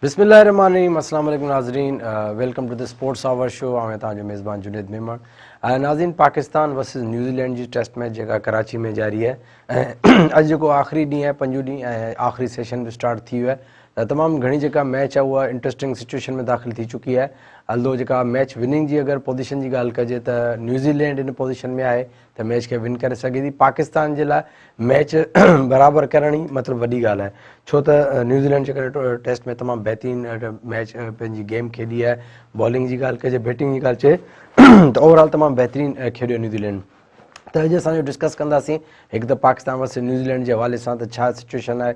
बिस्मिल्लाहिर्रहमानिर्रहीम, अस्सलाम वालेकुम नाज़रीन। Welcome to the sports hour show. आऊं तव्हांजो मेज़बान जुनेद मेमण। नाज़रीन, पाकिस्तान वर्सेस न्यूज़ीलैंड जी टेस्ट मैच जेका कराची में जारी है ऐं अॼु जेको आख़िरी ॾींहुं आहे, पंजो ॾींहुं ऐं आख़िरी सेशन बि स्टार्ट थी वियो आहे। तमामु घणी जेका मैच आहे उहा इंट्रस्टिंग सिचुएशन में दाख़िल थी चुकी आहे। हलो, जेका मैच विनिंग जी अगरि पोज़ीशन जी ॻाल्हि कजे त न्यूज़ीलैंड इन पोज़ीशन में आहे त मैच खे विन करे सघे थी। पाकिस्तान जे लाइ मैच बराबरि करण ई मतिलबु वॾी ॻाल्हि आहे, छो त न्यूज़ीलैंड जे करे टेस्ट में तमामु बहितरीनु मैच पंहिंजी गेम खेॾी आहे। बॉलिंग जी ॻाल्हि कजे, बैटिंग जी ॻाल्हि चए त ओवरऑल तमामु बहितरीनु खेॾियो न्यूज़ीलैंड। त अॼु असांजो डिस्कस कंदासीं हिकु त पाकिस्तान वर्सेस न्यूज़ीलैंड जे हवाले सां त छा सिचुएशन आहे,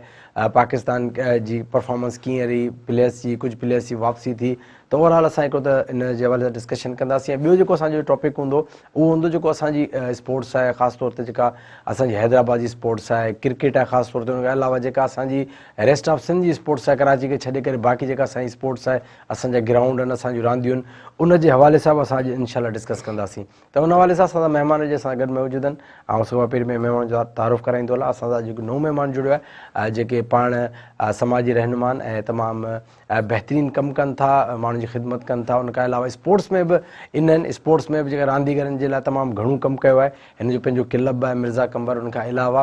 पाकिस्तान जी परफॉर्मेंस कीअं रही, प्लेयर्स जी कुझु प्लेयर्स जी वापसी थी, त ओवरऑल असां हिकिड़ो त इन जे हवाले सां डिस्कशन कंदासीं। ऐं ॿियो जेको असांजो टॉपिक हूंदो उहो हूंदो जेको असांजी स्पोर्ट्स आहे, ख़ासि तौर ते जेका असांजी हैदराबाद जी स्पोर्ट्स आहे, क्रिकेट आहे ख़ासि तौर ते। उनखां अलावा जेका असांजी रेस्ट ऑफ सिंध जी स्पोर्ट्स आहे, कराची खे छॾे करे बाक़ी जेका असांजी स्पोर्ट्स आहे, असांजा ग्राउंड आहिनि, असांजूं रांदियूं आहिनि, उन जे हवाले सां बि असां अॼु इनशाला डिस्कस कंदासीं। त उन हवाले सां असांजा महिमान जे असां गॾु मौजूदु आहिनि। ऐं सभु पहिरीं में महिमान जो तारुफ़ कराईंदो हलां। असांजा जेको नओं महिमान जुड़ियो आहे, जेके पाण समाजी रहनुमा ऐं तमामु बहितरीनु कमु कनि था, माण्हुनि जी ख़िदमत कनि था। उनखां अलावा स्पोर्ट्स में बि इन आहिनि, स्पोर्ट्स में बि जेका रांदीगरनि जे लाइ तमामु घणो कमु कयो आहे। हिन जो पंहिंजो क्लब आहे मिर्ज़ा कंवर। उनखां अलावा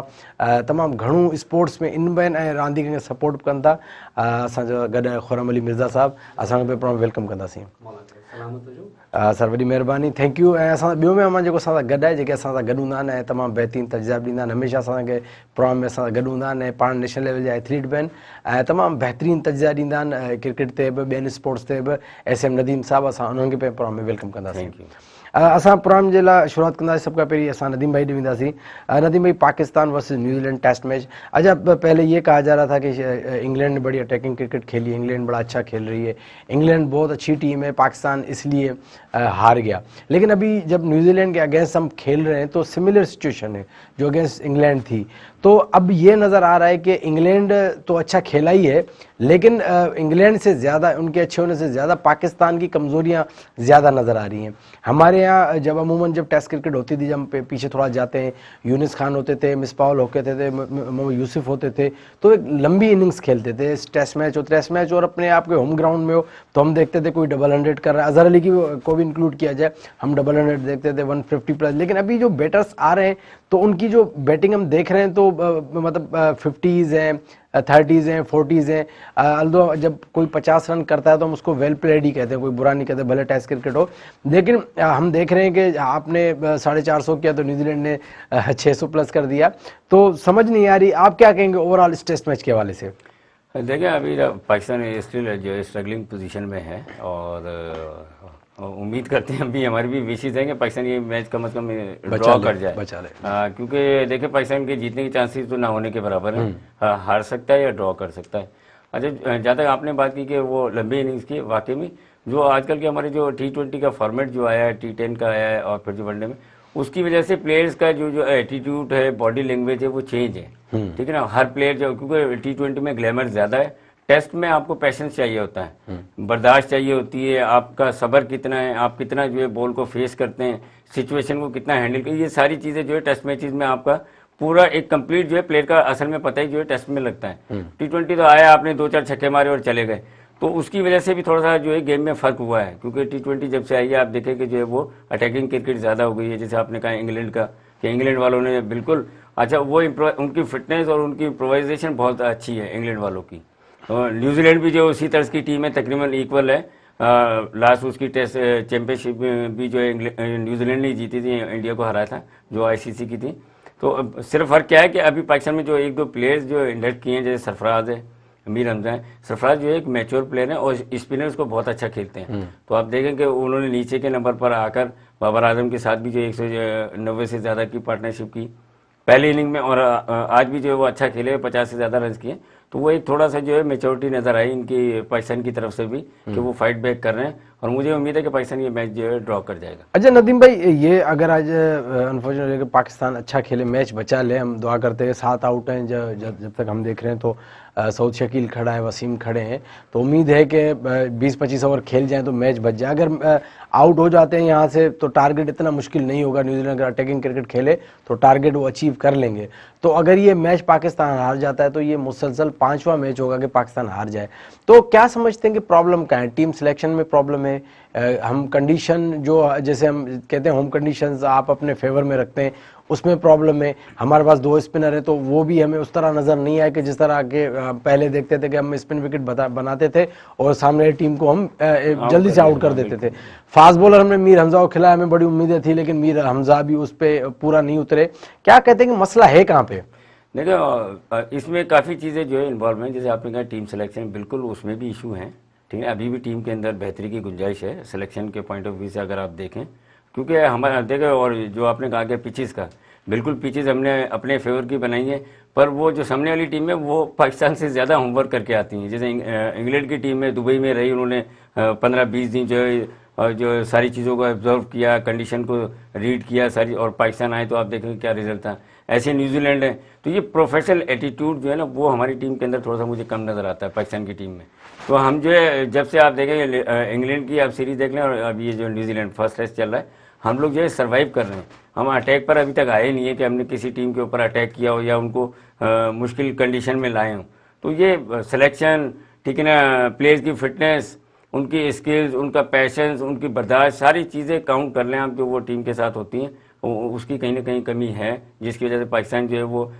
तमामु घणो स्पोर्ट्स में इन बि आहिनि ऐं रांदीगरनि खे सपोर्ट बि कनि था। असांजो गॾु आहे खुरम अली मिर्ज़ा साहिबु। असां बि पाण वेलकम कंदासीं। सर, वॾी महिरबानी, थैंक यू। ऐं असां ॿियो महिमान जेको असां सां गॾु आहे, जेके असां सां गॾु हूंदा आहिनि ऐं तमामु बहितरीनु तजुर्बा ॾींदा आहिनि, हमेशह असांखे प्रोग्राम में असां सां गॾु हूंदा आहिनि ऐं पाण नेशनल लेवल जा एथलीट बि आहिनि ऐं तमामु बहितरीनु तजुर्बा ॾींदा आहिनि क्रिकेट ते बि, ॿियनि स्पोर्ट्स ते बि। SM नदीम साहिबु, असां उन्हनि खे पंहिंजे प्रोग्राम में वेलकम कंदासीं। असां प्रोग्राम जे लाइ शुरूआति कंदासीं। सभ खां पहिरीं असां नदीम भाई ॾे वेंदासीं। नदीम भाई, Pakistan versus New Zealand test match, अच्छा पहले ये कहा जा रहा था कि इंग्लैंड ने बड़ी अटैकिंग क्रिकेट खेली है, इंग्लैंड बड़ा अच्छा खेल रही है, इंग्लैंड बहुत अच्छी टीम है, पाकिस्तान इसलिए हार गया। लेकिन अभी जब न्यूजीलैंड के अगेंस्ट हम खेल रहे हैं तो सिमिलर सिचुएशन है जो अगेंस्ट इंग्लैंड थी। तो अब ये नज़र आ रहा है कि इंग्लैंड तो अच्छा खेला ही है, लेकिन इंग्लैंड से ज़्यादा, उनके अच्छे होने से ज़्यादा पाकिस्तान की कमज़ोरियाँ ज़्यादा नज़र आ रही हैं। हमारे यहाँ जब अमूमन जब टेस्ट क्रिकेट होती थी, जब हम पीछे थोड़ा जाते हैं, यूनिस खान होते थे, मिसबाह होते थे, मोहम्मद यूसुफ होते थे, तो एक लंबी इनिंग्स खेलते थे। टेस्ट मैच और अपने आप के होम ग्राउंड में हो तो हम देखते थे कोई डबल 100 कर रहा है, अजहर अली की को भी इंक्लूड किया जाए, हम डबल 100 देखते थे, 150 प्लस। लेकिन अभी जो बैटर्स आ रहे हैं तो उनकी जो बैटिंग हम देख रहे हैं तो मतलब 50s हैं, 30s हैं, 40s हैं। अल्दो जब कोई 50 रन करता है तो हम उसको वेल प्लेड ही कहते हैं, कोई बुरा नहीं कहते, भले टेस्ट क्रिकेट हो। लेकिन हम देख रहे हैं कि आपने 450 किया तो न्यूजीलैंड ने 600 प्लस कर दिया। तो समझ नहीं आ रही, आप क्या कहेंगे ओवरऑल इस टेस्ट मैच के हवाले से? देखिए, अभी पाकिस्तान स्टिल जो है स्ट्रगलिंग पोजीशन में है और उम्मीद करते हैं, अभी हमारी भी विशेष है कि पाकिस्तान ये मैच कम से कम ड्रॉ कर जाए, क्योंकि देखिए पाकिस्तान के जीतने की चांसेस तो ना होने के बराबर है। हार सकता है या ड्रॉ कर सकता है। अच्छा, जहाँ तक आपने बात की कि वो लंबी इनिंग्स की, वाकई में जो आजकल के हमारे जो T20 का फॉर्मेट जो आया है, T10 का आया है और फिर जो वनडे में, उसकी वजह से प्लेयर्स का जो एटीट्यूड है, बॉडी लैंग्वेज है, वो चेंज है। ठीक है ना, हर प्लेयर जो, क्योंकि T20 में ग्लैमर ज्यादा है, टेस्ट में आपको पैशंस चाहिए होता है, बर्दाश्त चाहिए होती है, आपका सब्र कितना है, आप कितना जो है बॉल को फेस करते हैं, सिचुएशन को कितना हैंडल करते हैं, ये सारी चीजें जो है टेस्ट मैचेस में आपका पूरा एक कंप्लीट जो है प्लेयर का असल में पता ही जो है टेस्ट में लगता है। T20 तो आया, आपने 2-4 छक्के मारे और चले गए, तो उसकी वजह से भी थोड़ा सा जो है गेम में फर्क हुआ है, क्योंकि T20 जब से आई है आप देखें कि जो है वो अटैकिंग क्रिकेट ज्यादा हो गई है। जैसे आपने कहा इंग्लैंड का, कि इंग्लैंड वालों ने बिल्कुल, अच्छा वो उनकी फिटनेस और उनकी इम्प्रोवाइजेशन बहुत अच्छी है इंग्लैंड वालों की। न्यूजीलैंड भी जो उसी तरह की टीम है, तकरीबन इक्वल है। लास्ट उसकी टेस्ट चैंपियनशिप भी जो है न्यूजीलैंड ने जीती थी, इंडिया को हराया था, जो ICC की थी। तो सिर्फ फर्क क्या है कि अभी पाकिस्तान में जो 1-2 प्लेयर्स जो इंडक्ट किए हैं, जैसे सरफराज है, अमीर हमजा है। सरफराज जो है एक मैच्योर प्लेयर है और स्पिनर्स को बहुत अच्छा खेलते हैं। तो आप देखें कि उन्होंने नीचे के नंबर पर आकर बाबर आजम के साथ भी जो 190 से ज़्यादा की पार्टनरशिप की पहली इनिंग में, और आज भी जो है वो अच्छा खेले, 50 से ज़्यादा रन किए। तो वो एक थोड़ा सा जो है मेच्योरिटी नजर आई इनकी पाकिस्तान की तरफ से भी, कि वो फाइट बैक कर रहे हैं, और मुझे उम्मीद है कि पाकिस्तान ये मैच जो है ड्रॉ कर जाएगा। अच्छा नदीम भाई, ये अगर आज अनफॉर्चुनेटली पाकिस्तान अच्छा खेले, मैच बचा ले, हम दुआ करते हैं, 7 आउट हैं जब तक हम देख रहे हैं, तो सऊद शकील खड़ा है, वसीम खड़े हैं, तो उम्मीद है कि 20-25 ओवर खेल जाएं तो मैच बच जाए। अगर आउट हो जाते हैं यहाँ से तो टारगेट इतना मुश्किल नहीं होगा, न्यूजीलैंड अगर अटैकिंग क्रिकेट खेले तो टारगेट वो अचीव कर लेंगे। तो अगर ये मैच पाकिस्तान हार जाता है तो ये मुसलसल 5वां मैच होगा कि पाकिस्तान हार जाए। तो क्या समझते हैं कि प्रॉब्लम क्या है? टीम सिलेक्शन में प्रॉब्लम है, हम कंडीशन जो जैसे हम कहते हैं होम कंडीशंस आप अपने फेवर में रखते हैं उसमें प्रॉब्लम है, हमारे पास 2 स्पिनर है तो वो भी हमें उस तरह नज़र नहीं आया कि जिस तरह के पहले देखते थे कि हम स्पिन विकेट बनाते थे और सामने टीम को हम जल्दी से आउट कर देते थे। फास्ट बॉलर हमने मीर हमजा को खिलाया, हमें बड़ी उम्मीदें थी लेकिन मीर हमजा भी उस पर पूरा नहीं उतरे। क्या कहते हैं कि मसला है कहाँ पे? देखो इसमें काफ़ी चीज़ें जो है इन्वॉल्व हैं, जैसे आपने कहा टीम सिलेक्शन, बिल्कुल उसमें भी इशू हैं, ठीक है। अभी भी टीम के अंदर बेहतरी की गुंजाइश है सिलेक्शन के पॉइंट ऑफ व्यू से अगर आप देखें, क्योंकि हमारा देखें और जो आपने कहा कि पिचेस का, बिल्कुल पिचेस हमने अपने फेवर की बनाई है, पर वो जो सामने वाली टीम है वो पाकिस्तान से ज़्यादा होमवर्क करके आती हैं। जैसे इंग्लैंड की टीम में दुबई में रही, उन्होंने 15-20 दिन जो है जो सारी चीज़ों को ऑब्जर्व किया, कंडीशन को रीड किया सारी, और पाकिस्तान आए तो आप देखेंगे क्या रिजल्ट था। ऐसे न्यूजीलैंड है, तो ये प्रोफेशनल एटीट्यूड जो है ना वो हमारी टीम के अंदर थोड़ा सा मुझे कम नज़र आता है पाकिस्तान की टीम में। तो हम जो है जब से आप देखेंगे इंग्लैंड की आप सीरीज़ देख लें और अब ये जो न्यूजीलैंड फर्स्ट टेस्ट चल रहा है, हम लोग जो है सर्वाइव कर रहे हैं। हम अटैक पर अभी तक आए नहीं है कि हमने किसी टीम के ऊपर अटैक किया हो या उनको मुश्किल कंडीशन में लाए हों। तो ये सिलेक्शन, ठीक है ना, प्लेयर्स की फिटनेस, उनकी स्किल्स, उनका पैशंस, उनकी बर्दाश्त, सारी चीज़ें काउंट कर लें आप जो वो टीम के साथ होती हैं, उसकी कहीं ना कहीं कमी है, जिसकी वजह से पाकिस्तान जो है वो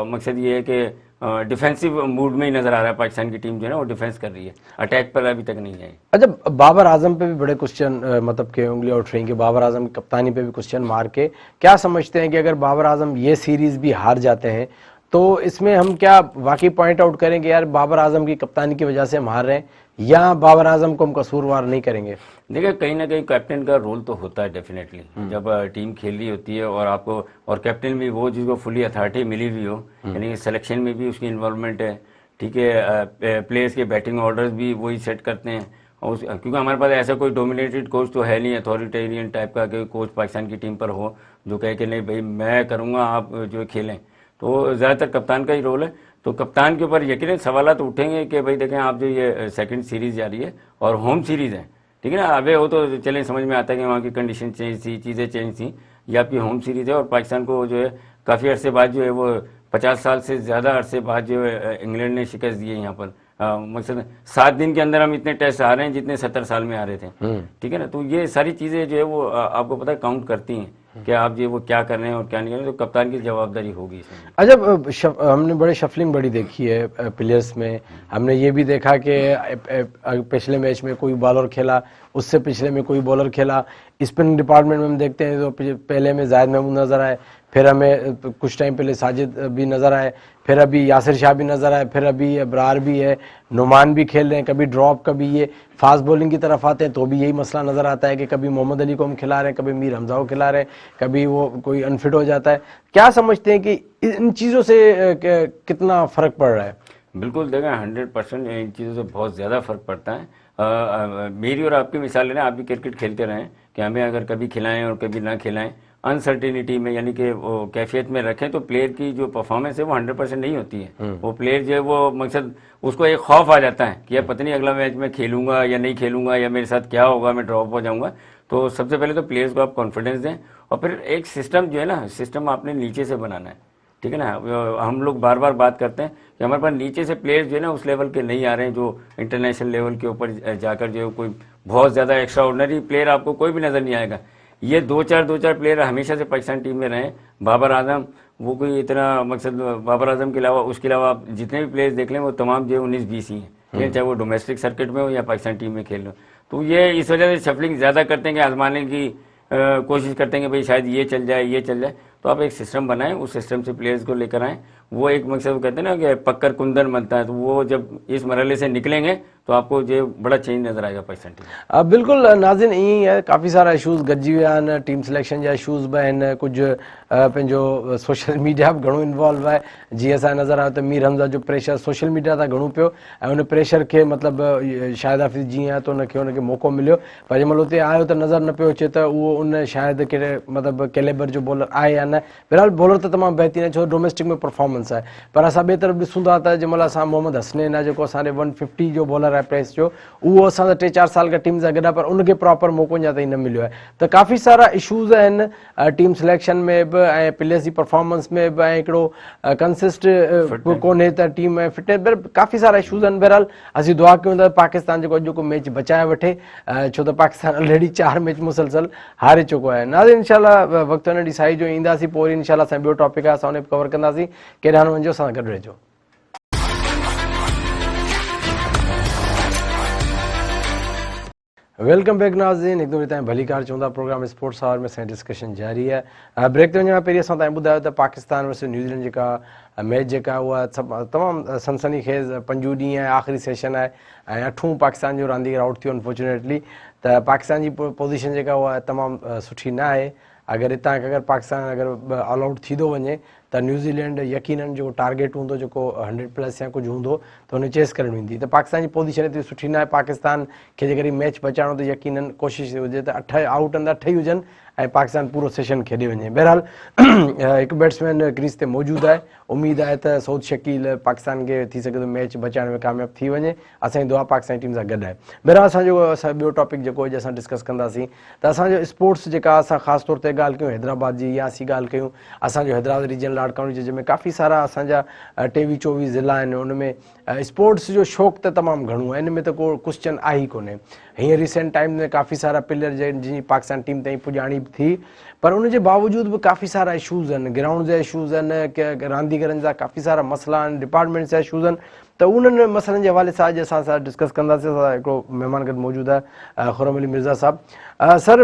मकसद ये है कि डिफेंसिव मूड में ही नज़र आ रहा है पाकिस्तान की टीम जो है ना वो डिफेंस कर रही है, अटैक पर अभी तक नहीं आई। अच्छा, बाबर आजम पे भी बड़े क्वेश्चन मतलब के उंगली उठ रही है कि बाबर आजम की कप्तानी पे भी क्वेश्चन मार के क्या समझते हैं कि अगर बाबर आजम ये सीरीज भी हार जाते हैं तो इसमें हम क्या वाकई पॉइंट आउट करेंगे यार बाबर आजम की कप्तानी की वजह से हम हार रहे हैं, या बाबर आजम को हम कसूरवार नहीं करेंगे? देखिए कहीं ना कहीं कैप्टन का रोल तो होता है डेफिनेटली, जब टीम खेल रही होती है और आपको, और कैप्टन भी वो जिसको फुली अथॉरिटी मिली हुई हो, यानी सिलेक्शन में भी उसकी इन्वॉल्वमेंट है, ठीक है, प्लेयर्स के बैटिंग ऑर्डर्स भी वही सेट करते हैं, और क्योंकि हमारे पास ऐसा कोई डोमिनेटेड कोच तो है नहीं अथॉरिटेरियन टाइप का कि कोच पाकिस्तान की टीम पर हो जो कहे कि नहीं भाई मैं करूँगा आप जो खेलें, तो ज़्यादातर कप्तान का ही रोल है। तो कप्तान के ऊपर यकीनन सवाल तो उठेंगे कि भाई देखें आप जो ये सेकंड सीरीज़ जा रही है और होम सीरीज़ है, ठीक है ना, अबे वो तो चलें समझ में आता है कि वहाँ की कंडीशन चेंज थी, चीज़ें चेंज थी, या आपकी होम सीरीज़ है और पाकिस्तान को जो है काफ़ी अरसे बाद जो है वो 50 साल से ज़्यादा अरसे बाद जो है इंग्लैंड ने शिकस्त दी है यहाँ पर। मकसद 7 दिन के अंदर हम इतने टेस्ट आ रहे हैं जितने 70 साल में आ रहे थे, ठीक है ना। तो ये सारी चीज़ें जो है वो आपको पता है काउंट करती हैं कि आप जो वो क्या कर रहे हैं और क्या नहीं कर रहे हैं, तो कप्तान की जवाबदारी होगी इसमें। अच्छा, हमने बड़े शफलिंग बड़ी देखी है प्लेयर्स में, हमने ये भी देखा कि पिछले मैच में कोई बॉलर खेला, उससे पिछले में कोई बॉलर खेला, स्पिन डिपार्टमेंट में हम देखते हैं तो पहले में जाहिद महमूद नज़र आए, फिर हमें कुछ टाइम पहले साजिद भी नज़र आए, फिर अभी यासिर शाह भी नज़र आए, फिर अभी अबरार भी है, नुमान भी खेल रहे हैं, कभी ड्रॉप, कभी ये फास्ट बॉलिंग की तरफ आते हैं तो भी यही मसला नज़र आता है कि कभी मोहम्मद अली को हम खिला रहे हैं, कभी मीर हमजा को खिला रहे हैं, कभी वो कोई अनफिट हो जाता है। क्या समझते हैं कि इन चीज़ों से कितना फ़र्क पड़ रहा है? बिल्कुल देखें 100% इन चीज़ों से बहुत ज़्यादा फ़र्क पड़ता है। मेरी और आपकी मिसाल है ना, आप भी क्रिकेट खेलते रहें कि हमें अगर कभी खिलाएं और कभी ना खिलाएं, अनसर्टेनिटी में यानी कि वो कैफियत में रखें तो प्लेयर की जो परफॉर्मेंस है वो 100% नहीं होती है। वो प्लेयर जो है वो मकसद उसको एक खौफ आ जाता है कि यार पता नहीं अगला मैच में खेलूंगा या नहीं खेलूंगा या मेरे साथ क्या होगा, मैं ड्रॉप हो जाऊंगा। तो सबसे पहले तो प्लेयर्स को आप कॉन्फिडेंस दें और फिर एक सिस्टम जो है ना, सिस्टम आपने नीचे से बनाना है, ठीक है ना। हम लोग बार बार बात करते हैं कि हमारे पास नीचे से प्लेयर्स जो है ना उस लेवल के नहीं आ रहे हैं जो इंटरनेशनल लेवल के ऊपर जाकर जो कोई बहुत ज़्यादा एक्स्ट्रा ऑर्डिनरी प्लेयर आपको कोई भी नज़र नहीं आएगा। ये दो चार प्लेयर हमेशा से पाकिस्तान टीम में रहे। बाबर आजम वो कोई इतना मकसद, बाबर आजम के अलावा उसके अलावा आप जितने भी प्लेयर्स देख लें वो तमाम जो 19-20 ही हैं, चाहे वो डोमेस्टिक सर्किट में हो या पाकिस्तान टीम में खेल रहे हो। तो ये इस वजह से शफलिंग ज़्यादा करते हैं कि आजमाने की कोशिश करते हैं कि भाई शायद ये चल जाए ये चल जाए। तो आप एक सिस्टम बनाएं, उस सिस्टम से प्लेयर्स को लेकर आएँ। वो एक मकसद कहते हैं ना कि पक्कर कुंदन बनता है, तो वो जब इस मरहले से निकलेंगे तो आपको जो बड़ा चेंज नजर आएगा पाकिस्तान टीम। बिल्कुल नाज़रीन, यही है काफ़ी सारा इशूज़ गॾिजी विया आहिनि, टीम सिलेक्शन जा इशूज़ बि आहिनि, कुझु पंहिंजो सोशल मीडिया बि घणो इन्वॉल्व आहे। जीअं असां नज़र आयो त मीर हमज़ा जो प्रेशर सोशल मीडिया तां घणो पियो ऐं उन प्रेशर खे मतिलबु शाहिद हाफ़िज़ जीअं आहे त उनखे उनखे मौक़ो मिलियो, पर जंहिं महिल उते आयो त नज़र न पियो अचे त उहो उन शायदि कहिड़े मतिलबु कैलेबर जो बॉलर आहे या न न आहे। बहरहाल बॉलर त तमामु बहितरीन आहे छो डोमेस्टिक में परफॉर्मेंस आहे, पर असां ॿिए तरफ़ ॾिसूं था त जंहिंमहिल असां मोहम्मद हसनैन आहे जेको असांजे 150 जो बॉलर आहे पेस जो, उहो असां सां 3-4 साल खां टीम सां गॾु आहे, पर उनखे प्रॉपर मौक़ो अञा ताईं न मिलियो आहे। त काफ़ी सारा इशूज़ आहिनि टीम सिलेक्शन में बि ऐं प्लेयर्स जी परफॉर्मेंस में बि, ऐं हिकिड़ो कंसिस्ट कोन्हे त टीम में फिटनेस, काफ़ी सारा इशूज़ आहिनि। बहरहाल असीं दुआ कयूं था पाकिस्तान जेको मैच बचाए वठे, छो त पाकिस्तान ऑलरेडी 4 मैच मुसलसल हारे चुको आहे। नाज़रीन इंशाल्लाह वक़्तु हिन ॾींहुं साई जो ईंदासीं, पोइ वरी इंशाल्लाह असां ॿियो टॉपिक आहे असां उन कवर कंदासीं। केॾांहुं न वञिजो, असां सां गॾु रहिजो। वेलकम बैक नाज़रीन, हिकु दफ़े तव्हां भली कार चवंदा प्रोग्राम स्पोर्ट्स आवर में असांजी डिस्कशन जारी आहे। ब्रेक ते वञण खां पहिरीं असां तव्हां ॿुधायो त पाकिस्तान वर्सेस न्यूज़ीलैंड जेका मैच जेका उहा तमामु सनसनीखेज़ 5 ॾींहं आहे, आख़िरी सेशन आहे ऐं 8 पाकिस्तान जो रांदीगर आउट थियो अनफॉर्चुनेटली। त पाकिस्तान जी पोज़ीशन जेका उहा तमामु सुठी न आहे। अगरि हितां अगरि पाकिस्तान अगरि ऑल आउट थी थो वञे त न्यूज़ीलैंड यकीनन जो टारगेट हूंदो जेको 100+ या कुझु हूंदो त हुन चेस करे वेंदी। त पाकिस्तान जी पोज़ीशन एतिरी सुठी न आहे। पाकिस्तान खे जेकॾहिं मैच बचाइणो त यकीनन कोशिशि हुजे त 8 आउट अंदरि 8 ई हुजनि ऐं पाकिस्तान पूरो सेशन खेॾे वञे। बहरहाल हिकु बैट्समैन क्रीज़ ते मौजूदु आहे, उमेद आहे त सऊद शकील पाकिस्तान खे थी सघे थो मैच बचाइण में कामयाबु थी वञे। असांजी दुआ पाकिस्तान टीम सां गॾु आहे। बहरहाल असां ॿियो टॉपिक जेको अॼु असां डिस्कस कंदासीं त असांजो स्पोर्ट्स जेका असां ख़ासि तौर ते ॻाल्हि कयूं हैदराबाद जी, या असीं ॻाल्हि कयूं असांजो हैदराबाद रीजन लार्ड काउंटी जंहिंमें काफ़ी सारा असांजा 23-24 ज़िला आहिनि, उन में स्पोर्ट्स जो शौक़ु त तमामु घणो आहे, इन में त को क्वेश्चन आहे ई कोन्हे। हींअर रिसेंट टाइम में काफ़ी सारा प्लेयर जंहिंजी पाकिस्तान टीम ताईं पुॼाणी बि थी, पर उनजे बावजूद बि काफ़ी सारा इशूज़ आहिनि, ग्राउंड जा इशूज़ आहिनि, रांदीगरनि जा काफ़ी सारा मसइला आहिनि, डिपार्टमेंट जा इशूज़ आहिनि। त उन्हनि मसइलनि जे हवाले सां अॼु असां सां डिस्कस कंदासीं। असां हिकिड़ो महिमान गॾु मौजूदु आहे, खुरम अली मिर्ज़ा साहब। सर,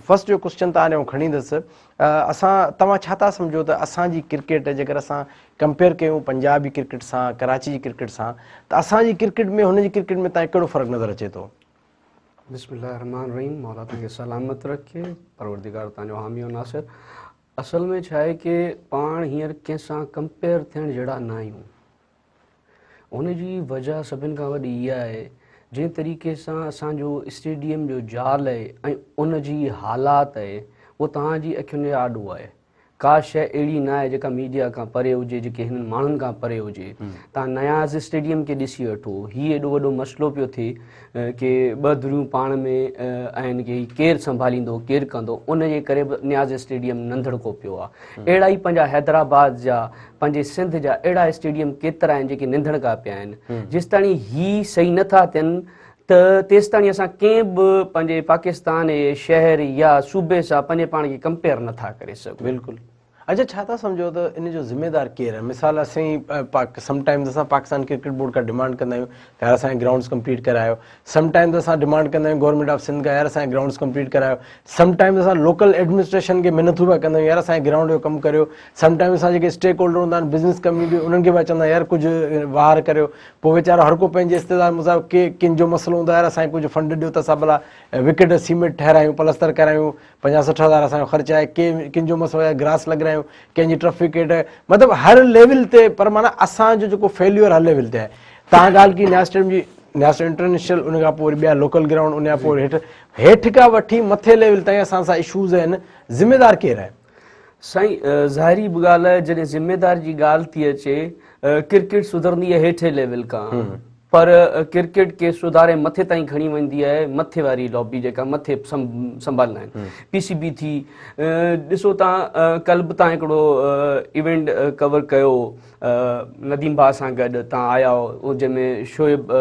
फस्ट जो क्वेश्चन तव्हां ॾे खणींदुसि। तव्हां छा था सम्झो त असांजी क्रिकेट जेकर असां कंपेयर कयूं पंजाब जी क्रिकेट सां, कराची जी क्रिकेट सां, त असांजी क्रिकेट में हुनजी क्रिकेट में तव्हांखे कहिड़ो फ़र्क़ु नज़र अचे थो? बिस्मिल्लाहिर्रहमानिर्रहीम, मौला तव्हांखे सलामत रखे, परवरदिगार तव्हांजो हामी और नासिर। असल में छा आहे की पाण हींअर कंहिंसां कंपेयर थियण जहिड़ा न आहियूं। उनजी वजह सभिनि खां वॾी इहा आहे, जंहिं तरीक़े सां असांजो स्टेडियम जो जाल आहे ऐं उनजी हालात आहे, उहो तव्हांजी अखियुनि जे आॾो आहे। का शइ अहिड़ी न आहे जेका मीडिया खां परे हुजे, जेके हिननि माण्हुनि खां परे हुजे। तव्हां नयाज़ स्टेडियम खे ॾिसी वठो, हीउ एॾो वॾो मसइलो पियो थिए की 2 धुरियूं पाण में आहिनि की केरु संभालींदो केरु कंदो, उनजे करे बि न्याज़ स्टेडियम नंढड़को पियो आहे। अहिड़ा ई पंहिंजा हैदराबाद जा, पंहिंजे सिंध जा अहिड़ा स्टेडियम केतिरा आहिनि जेके नंढड़का पिया आहिनि। जेसिताणी ही सही नथा थियनि त तेसिताणी असां कंहिं बि पंहिंजे पाकिस्तान जे शहर या सूबे सां पंहिंजे पाण खे कंपेयर नथा करे सघूं। बिल्कुलु। अच्छा, छा था सम्झो त इन जो ज़िम्मेदार केरु आहे? मिसाल असीं समटाइम्स असां पाकिस्तान क्रिकेट बोर्ड खां डिमांड कंदा आहियूं त यार असांखे ग्राउंड्स कंप्लीट करायो। समटाइम्स असां डिमांड कंदा आहियूं गवर्नमेंट ऑफ सिंध खां, यार असांखे ग्राउंड्स कंप्लीट करायो। समटाइम्स असां लोकल एडमिनिस्ट्रेशन खे महिनतूं पिया कंदा आहियूं, यार असांजे ग्राउंड जो कमु करियो। समटाइम्स असां जेके स्टेक होल्डर हूंदा आहिनि, बिज़नेस कम्युनिटी, उन्हनि खे पिया चवंदा यार कुझु वार करियो। पोइ वीचारो हर को पंहिंजे इस्तेदार मुताबिक़ कंहिंजो मसइलो हूंदो आहे, यार असांखे कुझु फंड ॾियो त असां भला विकेट सीमेंट ठहिरायूं, पलस्तर करायूं, 50-60 हज़ार असांजो ख़र्चु आहे। कंहिंजो मसइलो आहे ग्रास लॻारायूं, कंहिंजी विकेट, मतिलबु हर लेवल ते। पर माना असांजो जेको फेल्यूअर हर लेवल ते आहे। तव्हां ॻाल्हि की न्यास स्टेडियम जी, न्यास इंटरनेशनल, उन खां पोइ वरी ॿिया लोकल ग्राउंड, उन खां पोइ हेठि खां वठी मथे लेवल ताईं असां सां इशूज़ आहिनि। ज़िम्मेदार केरु आहे? साईं, ज़ाहिरी बि ॻाल्हि आहे, जॾहिं ज़िम्मेदार जी ॻाल्हि थी अचे, क्रिकेट सुधरंदी आहे हेठे लेवल खां, पर क्रिकेट खे सुधारे मथे ताईं खणी वेंदी आहे मथे वारी लॉबी जेका मथे संभालंदा आहिनि। PCB थी, ॾिसो तव्हां कल्ह बि तव्हां हिकिड़ो इवेंट कवर कयो नदीम भाउ सां गॾु, तव्हां आया हो, जंहिंमें शोएब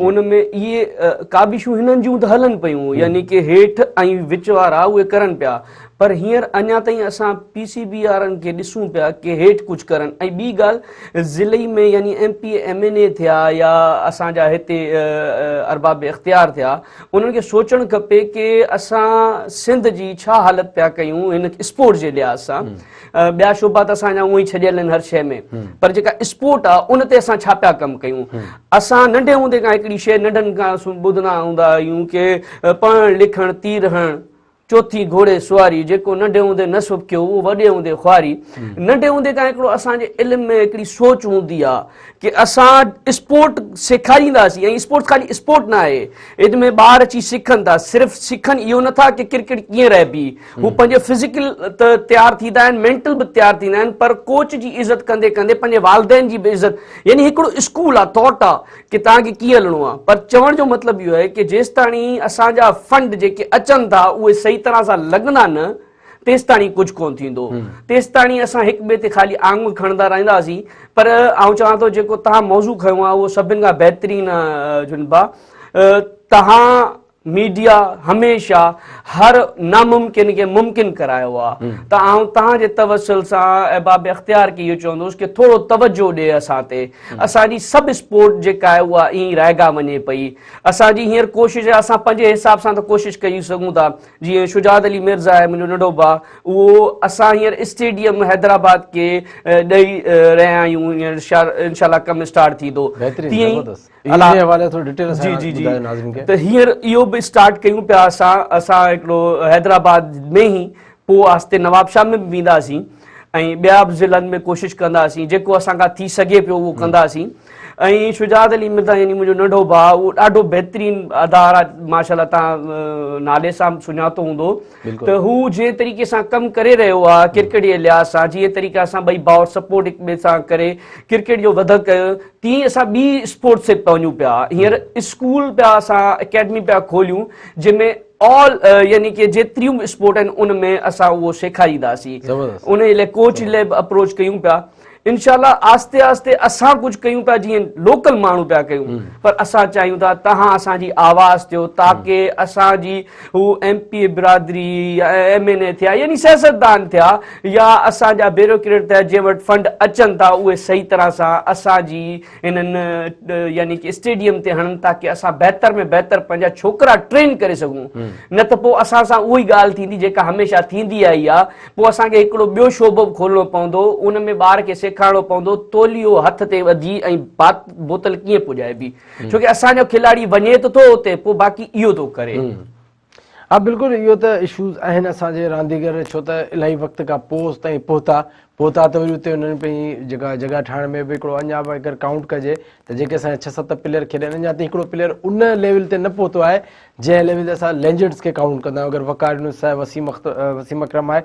उन में इहे काबिशूं हिननि जूं त हलनि पियूं, यानी की हेठि ऐं विच वारा उहे करनि पिया। पर हींअर अञा ताईं असां PCB वारनि खे ॾिसूं पिया की हेठि कुझु करनि। ऐं ॿी ॻाल्हि, ज़िले में यानी MP MNA थिया या असांजा हिते अरबाब इख़्तियार थिया, उन्हनि खे सोचणु खपे की असां सिंध जी छा हालति पिया कयूं हिन स्पोर्ट जे लिहाज़ सां। ॿिया शोबा त असांजा उअं ई छॾियल आहिनि हर शइ में, पर जेका स्पोर्ट आहे उन ते असां छा पिया कमु कयूं। असां नंढे हूंदे खां हिकिड़ी शइ नंढनि खां ॿुधंदा हूंदा आहियूं की पढ़णु लिखणु तीर हणणु, चौथी घोड़े सुवारी जेको नंढे हूंदे नस्ब कयो उहो वॾे हूंदे ख्वारी। नंढे हूंदे खां हिकिड़ो असांजे इल्म में हिकिड़ी सोच हूंदी आहे कि असां स्पोर्ट सेखारींदासीं, ऐं स्पोर्ट्स खाली स्पोर्ट न आहे, इन में ॿार अची सिखनि था। सिर्फ़ु सिखनि इहो नथा कि क्रिकेट कीअं रहिबी, हू पंहिंजे फिज़िकल त तयारु थींदा आहिनि, मेंटल बि तयारु थींदा आहिनि, पर कोच जी इज़त कंदे कंदे पंहिंजे वालदेन जी बि इज़त, यानी हिकिड़ो स्कूल आहे, थॉट आहे कि तव्हांखे कीअं हलणो आहे। पर चवण जो मतिलबु इहो आहे कि जेसि ताईं असांजा फंड जेके अचनि था उहे सही तरह सां लॻंदा न, तेसि ताईं कुझु कोन थींदो। तेसि ताईं असां हिक ॿिए ते ख़ाली आङुर खणंदा रहंदासीं। पर आउं चवां थो जेको तव्हां मौज़ू खयो आहे उहो सभिनि खां बहितरीनु जुनबा। तव्हां मीडिया हमेशा हर नामुमकिन खे मुमकिन करायो आहे। त आउं तव्हांजे तवसल सां अहबाब इख्तियार खे इहो चवंदुसि कि थोरो तवजो ॾे असां ते। असांजी सभु स्पोर्ट जेका आहे उहा ईअं रहिगा वञे पई। असांजी हींअर कोशिशि आहे, असां पंहिंजे हिसाब सां त कोशिशि कई सघूं था। जीअं शुजात अली मिर्ज़ा आहे मुंहिंजो नंढो भाउ, उहो असां हींअर स्टेडियम हैदराबाद खे ॾेई रहिया आहियूं, हींअर इंशाल्लाह कमु स्टार्ट थींदो। त हींअर इहो बि स्टार्ट कयूं पिया असां हिकिड़ो हैदराबाद में ई, पोइ आस्ते नवाबशाह में बि वेंदासीं ऐं ॿिया बि ज़िलनि में कोशिशि कंदासीं, जेको असांखां थी सघे पियो उहो कंदासीं। ऐं शुजात अली मिर्ज़ा यानी मुंहिंजो नंढो भाउ, उहो ॾाढो बहितरीनु अदार आहे, माशाल्लाह तव्हां नाले सां सुञातो हूंदो। त हू जंहिं तरीक़े सां कमु करे रहियो आहे क्रिकेट जे लिहाज़ सां, जीअं तरीक़े सां ॿई भाउर सपोर्ट हिक ॿिए सां करे क्रिकेट जो वधक कयो, तीअं असां ॿी स्पोर्ट्स ते पहुचूं पिया। हींअर स्कूल पिया असां अकेडमी पिया खोलियूं जंहिंमें ऑल यानी कि जेतिरियूं बि स्पोर्ट आहिनि उन में असां उहो सेखारींदासीं। उन जे लाइ कोच लाइ बि अप्रोच कयूं पिया। इंशाल्लाह आस्ते आस्ते असां कुझु कयूं पिया, जीअं लोकल माण्हू पिया कयूं, पर असां चाहियूं था तव्हां असांजी आवाज़ थियो, ताकी असांजी हू MP बिरादरी या MNA थिया यानी सियासतदान थिया या असांजा ब्यूरोक्रेट थिया, जंहिं वटि फंड अचनि था, उहे सही तरह सां असांजी इन्हनि यानी कि स्टेडियम ते हणनि ताकी असां बहितर में बहितर पंहिंजा छोकिरा ट्रेन करे सघूं। न त पोइ असां सां उहा ई ॻाल्हि थींदी जेका हमेशह थींदी आई आहे, पोइ असांखे हिकिड़ो ॿियो शोबो खोलणो पवंदो, उन में ॿार खे सेखारणो पवंदो तोलियो हथ ते वधी ऐं बोतल कीअं पुॼाइबी, छोकी असांजो खिलाड़ी वञे त थो उते, पोइ बाक़ी इहो थो करे। हा बिल्कुलु, इहो त इशूज़ आहिनि असांजे रांदीगर, छो त इलाही वक़्त खां पोइ ताईं पहुता त वरी उते उन्हनि पंहिंजी जेका जॻह ठाहिण में बि हिकिड़ो अञा बि अगरि काउंट कजे त जेके असांजा 6-7 प्लेयर खेॾनि, अञा ताईं हिकिड़ो प्लेयर उन लेवल ते न पहुतो आहे जंहिं लेवल ते असां लेजेंड्स खे काउंट कंदा आहियूं। अगरि वकार यूनुस आहे, वसीम अकरम आहे,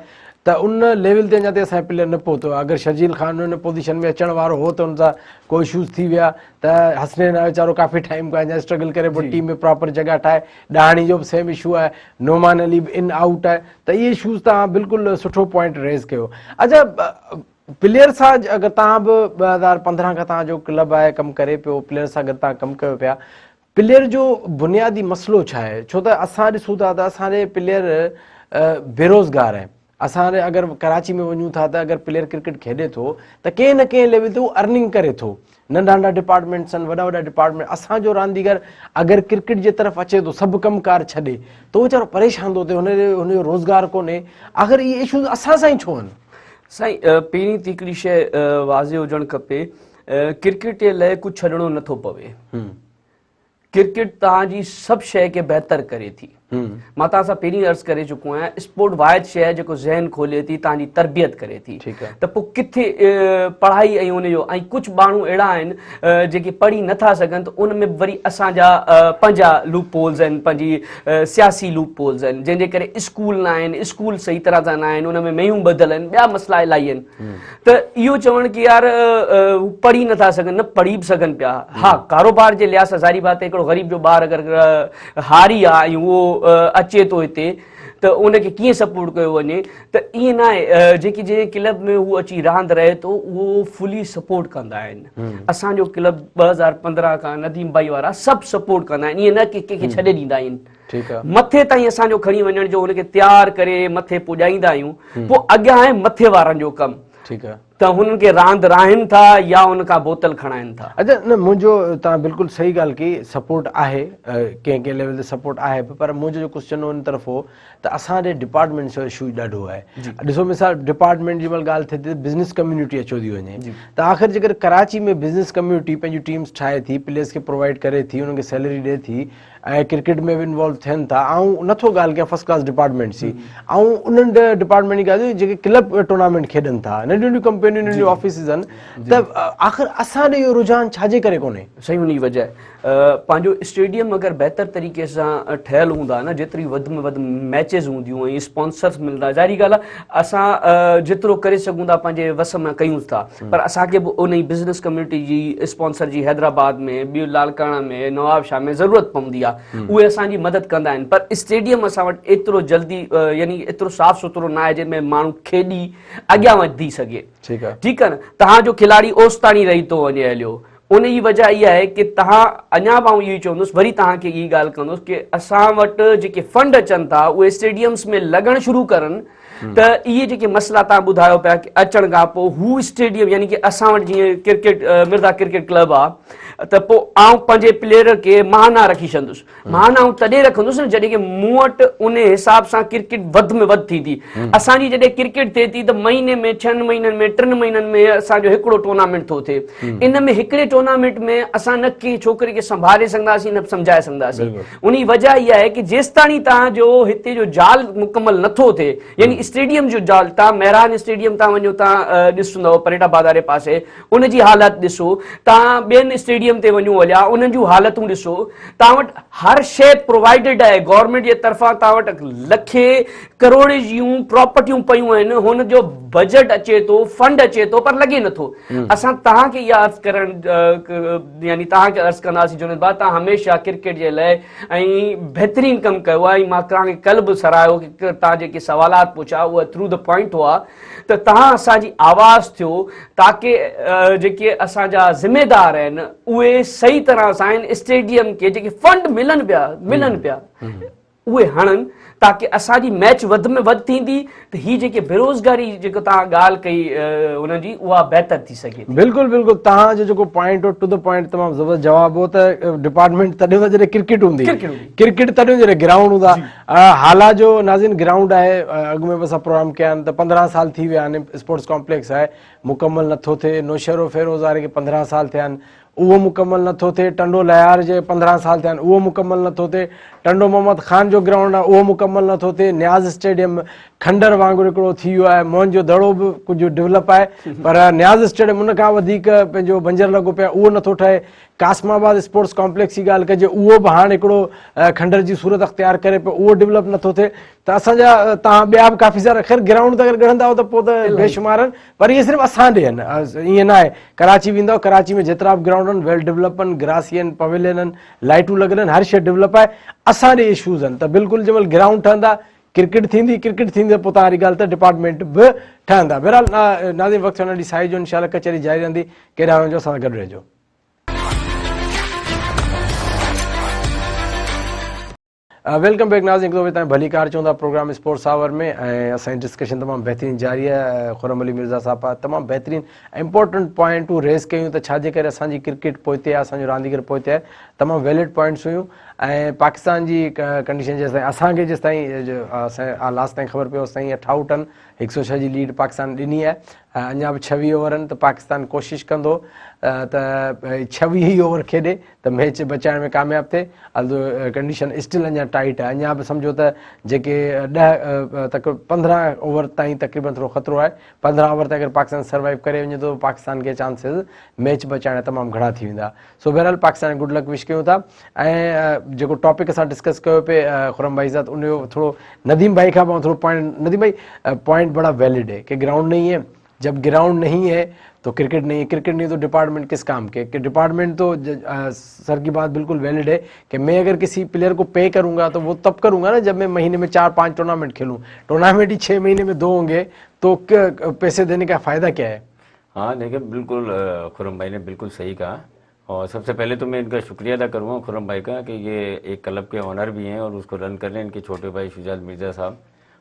त उन लेवल ते अञा ताईं असांजो प्लेयर न पहुतो आहे। अगरि शर्जील ख़ान उन पोज़ीशन में अचण वारो हो त हुन सां कोई इशूज़ थी विया, त हसनैन आहे वीचारो काफ़ी टाइम खां अञा स्ट्रगल करे पोइ टीम में प्रॉपर जॻह ठाहे, ॾाहणी जो बि सेम इशू आहे, नोमान अली बि इन आउट आहे, त इहे इशूज़ तव्हां बिल्कुलु सुठो पॉइंट रेज़ कयो। अच्छा, प्लेयर सां अगरि तव्हां बि 2015 खां तव्हांजो क्लब आहे, कमु करे पियो, प्लेयर सां गॾु तव्हां कमु कयो पिया, प्लेयर जो बुनियादी मसइलो छा आहे? छो त असां ॾिसूं था त असांजे प्लेयर बेरोज़गार आहिनि। असां अगरि कराची में वञूं था त अगरि प्लेयर क्रिकेट खेॾे थो त कंहिं न कंहिं लेवल ते उहो अर्निंग करे थो। नंढा नंढा डिपार्टमेंट्स आहिनि, वॾा वॾा डिपार्टमेंट। असांजो रांदीगर अगरि क्रिकेट जे तरफ़ अचे थो, सभु कमकार छॾे, त उहो वीचारो परेशान थो थिए, हुनजो रोज़गार कोन्हे। आख़िर इहे इशूज़ असां सां ई छो आहिनि? साईं, पहिरीं त हिकिड़ी शइ वाज़े हुजणु खपे, क्रिकेट जे लाइ कुझु छॾणो नथो पवे। क्रिकेट तव्हांजी सभु शइ खे बहितर करे थी। मां तव्हां सां पहिरीं अर्ज़ु करे चुको आहियां, स्पोर्ट वाहिद शइ आहे जेको ज़हन खोले थी, तव्हांजी तरबियत करे थी। त पोइ किथे पढ़ाई ऐं उनजो, ऐं कुझु माण्हू अहिड़ा आहिनि जेके पढ़ी नथा सघनि, त उन में वरी असांजा पंहिंजा लूप होल्स आहिनि, पंहिंजी सियासी लूप होल्स आहिनि, जंहिंजे करे स्कूल न आहिनि, स्कूल सही तरह सां न आहिनि, उन में मेयूं ॿधल आहिनि, ॿिया मसइला इलाही आहिनि। त इहो चवणु की यार पढ़ी नथा सघनि, न पढ़ी बि सघनि पिया। हा, कारोबार जे लिहाज़ सां ज़ाहिरी बात आहे, हिकिड़ो ग़रीब जो ॿार अगरि हारी आहे ऐं उहो अचे थो हिते, त उनखे कीअं सपोर्ट कयो वञे? त ईअं न आहे। जेकी जंहिं क्लब में उहो अची रांदि रहे थो उहो फुली सपोर्ट कंदा आहिनि। असांजो क्लब 2015 खां नदीम भाई वारा सभु सपोर्ट कंदा आहिनि, ईअं न की कंहिंखे छॾे ॾींदा आहिनि। मथे ताईं असांजो खणी वञण जो, हुनखे तयारु करे मथे पुॼाईंदा आहियूं। पोइ अॻियां आहे मथे वारनि जो कमु। त त हुननि खे रांदि राहिनि था या उनखां बोतल खणाइनि था। अच्छा, न मुंहिंजो तव्हां बिल्कुलु सही ॻाल्हि कई, सपोर्ट आहे, कंहिं कंहिं लेवल ते सपोर्ट आहे, पर मुंहिंजो जो क्वेश्चन उन तरफ़ हो त असांजे डिपार्टमेंट जो इशू ॾाढो आहे। ॾिसो मिसाल डिपार्टमेंट जी महिल ॻाल्हि थिए थी बिज़नेस कम्युनिटी अचो थी वञे, त आख़िर जेकर कराची में बिज़नेस कम्युनिटी पंहिंजी टीम्स ठाहे थी, प्लेयर्स खे प्रोवाइड करे थी, उन्हनि खे सैलरी ॾिए थी ऐं क्रिकेट में बि इन्वॉल्व थियनि था, ऐं नथो ॻाल्हि कयां फर्स्ट क्लास डिपार्टमेंट्स जी, ऐं उन्हनि डिपार्टमेंट जी ॻाल्हि जेके क्लब टूर्नामेंट खेॾनि था, नंढियूं नंढियूं कंपनियूं नंढियूं ऑफिसिस आहिनि, त आख़िर असांजो इहो रुझान छाजे करे कोन्हे? सही उन वजह पंहिंजो स्टेडियम अगरि बहितर तरीक़े सां ठहियलु हूंदा न, जेतिरी वधि में वधि मैचिस हूंदियूं ऐं स्पॉन्सर्स मिलंदा, ज़ाहिरी ॻाल्हि आहे असां जेतिरो करे सघूं था पंहिंजे वस में कयूं था, पर असांखे बि उन ई बिज़नेस कम्युनिटी जी स्पॉन्सर जी हैदराबाद में, ॿियो लालकाणा में, नवाबशाह में ज़रूरत पवंदी आहे, उहे असांजी मदद कंदा आहिनि। पर स्टेडियम असां वटि एतिरो जल्दी यानी एतिरो साफ़ सुथरो न आहे जंहिंमें माण्हू खेॾी अॻियां वधी सघे। ठीकु आहे न, तव्हांजो खिलाड़ी ओसिताणी रही थो वञे हलियो, उन जी वजह इहा आहे की तव्हां अञा बि आउं इहो ई चवंदुसि, वरी तव्हांखे इहा ॻाल्हि कंदुसि की असां वटि जेके फंड अचनि था उहे स्टेडियम्स में लॻणु शुरू करनि, त इहे जेके मसइला तव्हां ॿुधायो पिया की अचण खां पोइ हू स्टेडियम यानी की असां वटि जीअं क्रिकेट मिर्ज़ा क्रिकेट क्लब आहे, त पोइ आउं पंहिंजे प्लेयर खे महाना रखी छॾंदुसि। महाना आउं तॾहिं रखंदुसि न जॾहिं की मूं वटि उन हिसाब सां क्रिकेट वधि में वधि थींदी। असांजी जॾहिं क्रिकेट थिए थी त महीने में 6 महीननि में 3 महीननि में असांजो हिकिड़ो टूर्नामेंट थो थिए। इन में हिकिड़े टूर्नामेंट में असां न कंहिं छोकिरे खे संभाले सघंदासीं न सम्झाए सघंदासीं। उन जी वजह इहा आहे की जेसिताणी तव्हांजो हिते जो जाल मुकमल नथो थिए, यानी स्टेडियम जो जाल, तव्हां मेहरान स्टेडियम तव्हां वञो, तव्हां ॾिसंदव परेटा बाज़ार जे पासे उन जी हालत ॾिसो, तव्हां ॿियनि स्टेडियम ते वञो हलिया उन्हनि जूं हालतूं ॾिसो, तव्हां वटि हर शइ प्रोवाइडेड आहे गवर्नमेंट जे तरफ़ां, तव्हां वटि लखे करोड़ जूं प्रॉपर्टियूं पयूं आहिनि, हुन जो बजट अचे थो, फंड अचे थो, पर लॻे नथो। असां तव्हांखे इहा अर्ज़ु करणु यानी तव्हांखे अर्ज़ु कंदासीं जुनेद भाउ, तव्हां हमेशह क्रिकेट जे लाइ ऐं बहितरीनु कमु कयो आहे, ऐं मां तव्हांखे कल्ह बि सराहियो की तव्हां जेके सवालात पुछा उहा थ्रू द पॉइंट हुआ, त तव्हां असांजी आवाज़ थियो ताकी जेके असांजा ज़िमेदार आहिनि उहे सही तरह सां स्टेडियम के जेके फंड मिलनि पिया उहे हणनि, ताकी असांजी मैच वधि में वधि थींदी, त ही जेके बेरोज़गारी जेको तव्हां ॻाल्हि कई उन्हनि जी उहा बहितर थी सघे। बिल्कुलु बिल्कुलु, तव्हांजो जेको पॉइंट हो टू द पॉइंट तमामु ज़बरदस्त जवाब हो त डिपार्टमेंट तॾहिं त जॾहिं क्रिकेट हूंदी, क्रिकेट तॾहिं जॾहिं ग्राउंड हूंदा। हाला जो नाज़रीन ग्राउंड आहे, अॻु में बि असां प्रोग्राम कया आहिनि त 15 साल थी विया आहिनि, स्पोर्ट्स कॉम्प्लेक्स आहे, मुकमल नथो थिए। नौशहरो फेरोज़ वारे खे 15 साल थिया आहिनि, उहो मुकमल नथो थिए। टंडो लयार जे 15 साल थिया आहिनि, उहो मुकमल नथो थिए। टंडो मोहम्मद ख़ान जो ग्राउंड आहे, उहो मुकमल नथो थिए। न्याज़ स्टेडियम खंडर वांगुरु हिकिड़ो थी वियो आहे, मोहन जो दड़ो बि कुझु डेवलप आहे, पर न्याज़ स्टेडियम उन खां वधीक पंहिंजो बंजर लॻो पियो आहे, उहो नथो ठहे। कासमाबाद स्पोर्ट्स कॉम्प्लेक्स जी ॻाल्हि कजे, उहो बि हाणे हिकिड़ो खंडर जी सूरत अख़्तियार करे पियो, उहो डेवलप नथो थिए। त असांजा तव्हां ॿिया बि काफ़ी सारा ख़ैर ग्राउंड त अगरि ॻणंदा त पोइ त बेशुमार आहिनि, पर इहे सिर्फ़ु असां ॾे आहिनि, ईअं न आहे। कराची वेंदव, कराची में जेतिरा बि ग्राउंड आहिनि वेल डेवलप आहिनि, ग्रासी आहिनि, पवेलियन आहिनि, लाइटूं लॻल आहिनि, हर शइ डेवलप आहे। असां ॾे इशूज़ आहिनि, त बिल्कुलु जंहिं महिल ग्राउंड ठहंदा क्रिकेट थींदी त पोइ तव्हां ॻाल्हि त डिपार्टमेंट बि ठहंदा। बहरहाल नाज़रीन, वक़्तु हुन ॾींहुं साई जो इंशाअल्लाह कचहरी जारी रहंदी, केॾा वञो असां सां गॾु रहिजो। वेलकम बैक नाज़रीन, हिकु दफ़ो तव्हां भली कार चवंदा प्रोग्राम स्पोर्ट्स आवर में, ऐं असांजी डिस्कशन तमामु बहितरीनु जारी आहे। खुरम अली मिर्ज़ा साहब तमामु बहितरीनु इंपॉर्टेंट पॉइंटूं रेज़ कयूं त छाजे करे असांजी क्रिकेट पोइते आहे, असांजो रांदीगर पोइते आहे। तमामु वैलिड पॉइंट्स हुयूं, ऐं पाकिस्तान जी कंडीशन जेसिताईं असांखे असांजे लास्ट ताईं ख़बर पियो असांजी 58 टन 106 जी लीड पाकिस्तान ॾिनी आहे। अञा बि 26 ओवर आहिनि, त पाकिस्तान कोशिशि कंदो त 26 ई ओवर खेॾे त मैच बचाइण में कामयाबु थिए। कंडीशन स्टिल अञा टाइट आहे, अञा बि सम्झो त जेके 15 ओवर ताईं तक़रीबन थोरो ख़तरो आहे। 15 ओवर ताईं अगरि पाकिस्तान सर्वाइव करे वञे थो, पाकिस्तान खे चांसिस मैच बचाइण तमामु घणा थी वेंदा। सो बहरहाल पाकिस्तान गुड लक विश कयूं था। ऐं जेको टॉपिक असां डिस्कस कयो पिए खुरम भाई साथ, उनजो थोरो नदीम भाई खां थोरो पॉइंट, नदीम भाई पॉइंट बड़ा वैलिड है कि ग्राउंड नहीं है, जब ग्राउंड नहीं है तो क्रिकेट नहीं है, क्रिकेट नहीं तो डिपार्टमेंट किस काम के, कि डिपार्टमेंट तो सर की बात बिल्कुल वैलिड है कि मैं अगर किसी प्लेयर को पे करूंगा तो वो तब करूंगा ना जब मैं महीने में 4-5 टूर्नामेंट खेलूं। टूर्नामेंट ही 6 महीने में 2 होंगे तो पैसे देने का फ़ायदा क्या है? हाँ देखिए, बिल्कुल खुरम भाई ने बिल्कुल सही कहा, और सबसे पहले तो मैं इनका शुक्रिया अदा करूँगा खुरम भाई का कि ये एक क्लब के ऑनर भी हैं और उसको रन कर रहे हैं, इनके छोटे भाई शुजात मिर्ज़ा साहब।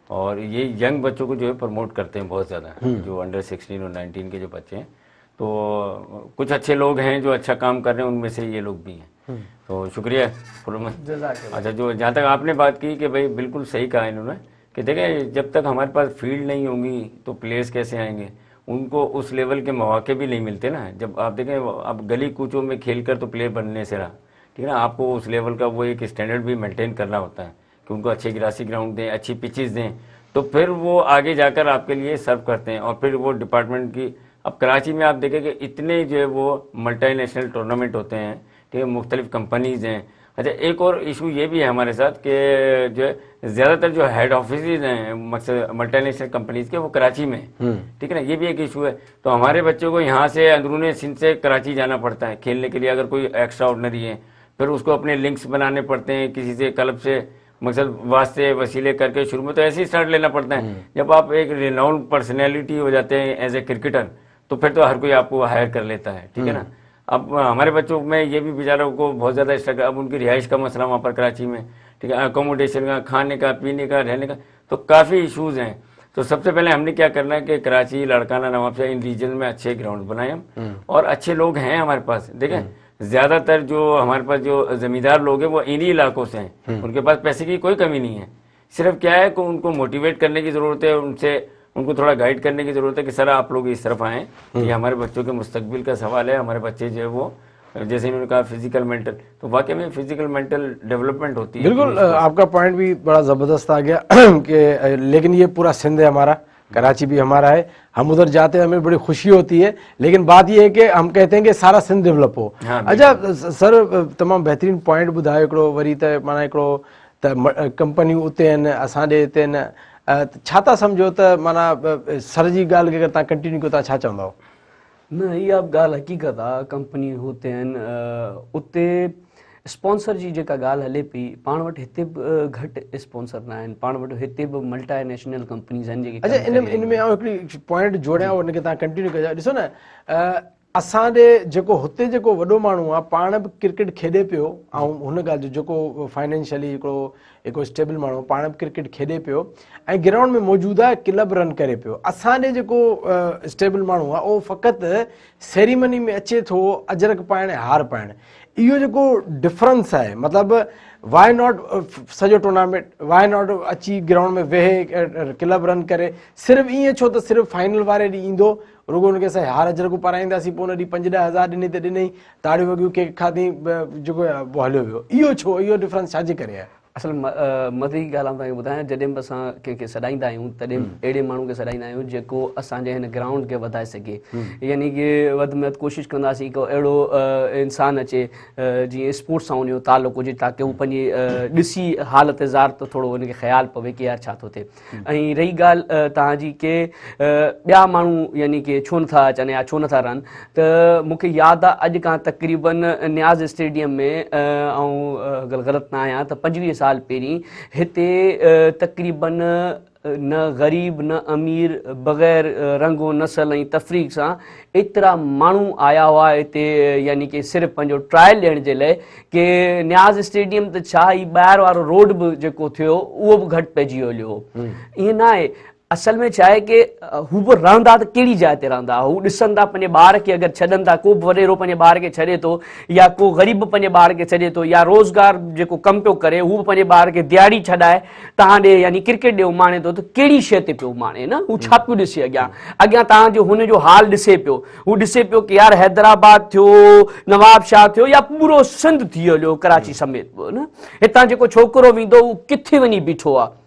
और ये यंग बच्चों को जो है प्रमोट करते हैं बहुत ज़्यादा, जो अंडर 16 और 19 के जो बच्चे हैं। तो कुछ अच्छे लोग हैं जो अच्छा काम कर रहे हैं, उनमें से ये लोग भी हैं। तो शुक्रिया अच्छा, जो जहाँ तक आपने बात की कि भाई बिल्कुल सही कहा इन्होंने कि देखें जब तक हमारे पास फील्ड नहीं होंगी तो प्लेयर्स कैसे आएंगे, उनको उस लेवल के मौके भी नहीं मिलते ना। जब आप देखें अब गली कूचों में खेल कर तो प्लेयर बनने से रहा, ठीक है ना, आपको उस लेवल का वो एक स्टैंडर्ड भी मेंटेन करना होता है कि उनको अच्छे ग्रासी ग्राउंड दें, अच्छी पिचेस दें, तो फिर वो आगे जाकर आपके लिए सर्व करते हैं। और फिर वो डिपार्टमेंट की, अब कराची में आप देखें कि इतने जो है वो मल्टीनेशनल टूर्नामेंट होते हैं, ठीक है, मुख्तलिफ कंपनीज हैं। अच्छा, एक और इशू ये भी है हमारे साथ कि जो है ज़्यादातर जो हेड ऑफिस हैं मल्टीनेशनल कंपनीज के वो कराची में, ठीक है ना, ये भी एक इशू है। तो हमारे बच्चों को यहाँ से अंदरूनी सिंध से कराची जाना पड़ता है खेलने के लिए, अगर कोई एक्स्ट्रा ऑर्डिनरी है, फिर उसको अपने लिंक्स बनाने पड़ते हैं किसी से, क्लब से, मकसद वास्ते वसीले करके। शुरू में तो ऐसे ही स्टार्ट लेना पड़ता है। जब आप एक रिनाउंड पर्सनैलिटी हो जाते हैं एज ए क्रिकेटर, तो फिर तो हर कोई आपको हायर कर लेता है, ठीक है ना। अब हमारे बच्चों में ये भी बेचारों को बहुत ज़्यादा स्ट्रगल, अब उनकी रिहाइश का मसला वहाँ पर कराची में, ठीक है, अकोमोडेशन का, खाने का, पीने का, रहने का, तो काफ़ी इशूज़ हैं। तो सबसे पहले हमने क्या करना है कि कराची, लाड़काना, नवाबशाह, इन रीजन में अच्छे ग्राउंड बनाए हम, और अच्छे लोग हैं हमारे पास। देखें ज़्यादातर जो हमारे पास जो ज़मींदार लोग हैं वो इन्हीं इलाकों से हैं, उनके पास पैसे की कोई कमी नहीं है। सिर्फ क्या है कि उनको मोटिवेट करने की ज़रूरत है, उनको थोड़ा गाइड करने की ज़रूरत है कि सर आप लोग इस तरफ आएँ, ये हमारे बच्चों के मुस्तकबिल का सवाल है। हमारे बच्चे जो है वो, जैसे इन्होंने कहा फिजिकल मेंटल, तो वाकई में फिजिकल मेंटल डेवलपमेंट होती है। बिल्कुल, आपका पॉइंट भी बड़ा ज़बरदस्त आ गया कि लेकिन ये पूरा सिंध है हमारा, कराची भी हमारा है, हम उधर जाते हैं, हमें बड़ी खुशी होती है। लेकिन बात यह है कि हम कहते हैं कि सारा सिंध डेवलप हो। अच्छा सर, तमामु बहितरीन पॉइंट ॿुधायो हिकिड़ो वरी, त माना हिकिड़ो त कंपनियूं उते आहिनि, असांजे हिते आहिनि, छा था सम्झो त माना सर जी ॻाल्हि खे अगरि तव्हां कंटिन्यू कयो था, छा चवंदव? न, इहा ॻाल्हि हक़ीक़त आहे, कंपनी हुते आहिनि, उते स्पॉन्सर जी जेका ॻाल्हि हले पई, पाण वटि हिते बि घटि स्पॉन्सर न आहिनि, पाण वटि हिते बि मल्टीनेशनल कंपनीज़ आहिनि जेके। अच्छा, इन में हिकिड़ी पॉइंट जोड़ियां, उनखे तव्हां कंटिन्यू कयो। ॾिसो न, असांजे जेको हुते जेको वॾो माण्हू आहे, पाण बि क्रिकेट खेॾे पियो, ऐं हुन ॻाल्हि जो जेको फाइनेंशियली हिकिड़ो स्टेबल माण्हू, पाण बि क्रिकेट खेॾे पियो ऐं ग्राउंड में मौजूदु आहे, क्लब रन करे पियो। असांजे जेको स्टेबल माण्हू आहे उहो फ़क़ति सेरेमनी में अचे थो, अजरक पाइण, हार पाइण, इहो जेको डिफरेंस आहे, मतिलबु वाई नॉट सॼो टूर्नामेंट, वाई नॉट अची ग्राउंड में वेहे क्लब रन करे, सिर्फ़ु ईअं छो त सिर्फ़ु फाइनल वारे ॾींहुं ईंदो, रुगो हुनखे असां हार अजरक पाराईंदासीं, पोइ हुन ॾींहुं 5-10 हज़ार ॾिनी त ॾिनई, ताड़ियूं वॻियूं केक खाधी, जेको हलियो वियो। इहो छो, इहो डिफरेंस छाजे करे आहे? असल मदी ॻाल्हि आउं तव्हांखे ॿुधायां, जॾहिं बि असां कंहिंखे सॾाईंदा आहियूं तॾहिं अहिड़े माण्हू खे सॾाईंदा आहियूं जेको असांजे हिन ग्राउंड खे वधाए सघे, यानी कि वधि में वधि कोशिशि कंदासीं कि अहिड़ो इंसानु अचे जीअं स्पोर्ट्स सां उनजो तालुक़ु हुजे, ताकी हू पंहिंजी ॾिसी हालत ज़ार त थोरो हुनखे ख़्यालु पवे कि यार छा थो थिए। ऐं रही ॻाल्हि तव्हांजी कि ॿिया माण्हू यानी कि छो नथा अचनि या छो नथा रहनि, त मूंखे यादि आहे अॼु खां तक़रीबन न्याज़ स्टेडियम में, ऐं अगरि ग़लति न आहियां त 25 साल पहिरीं हिते तक़रीबन न ग़रीब न अमीर, बग़ैर रंगो नसल ऐं तफ़रीक़ सां एतिरा माण्हू आया हुआ हिते, यानी कि सिर्फ़ु पंहिंजो ट्रायल ॾियण जे लाइ, कि न्याज़ स्टेडियम त छा, ई ॿाहिरि वारो रोड बि जेको थियो उहो बि घटि पइजी हलियो हो। ईअं न आहे, असल में छा आहे कि हू बि रहंदा त कहिड़ी जाइ ते रहंदा, हू ॾिसनि था पंहिंजे ॿार खे, अगरि छॾनि था, को बि वॾेरो पंहिंजे ॿार खे छॾे थो, या को ग़रीब पंहिंजे ॿार खे छॾे थो, या रोज़गार जेको कमु पियो करे हू बि पंहिंजे ॿार खे दिहाड़ी छॾाए तव्हां ॾे यानी क्रिकेट ॾे माणे थो, त कहिड़ी शइ ते पियो माणे न, हू छा पियो ॾिसे अॻियां तव्हांजो हुनजो हाल ॾिसे पियो, हू ॾिसे पियो कि यार हैदराबाद थियो, नवाबशाह थियो, या पूरो सिंध थी हलियो, कराची समेत बि न, हितां जेको छोकिरो वेंदो उहो किथे वञी बीठो आहे,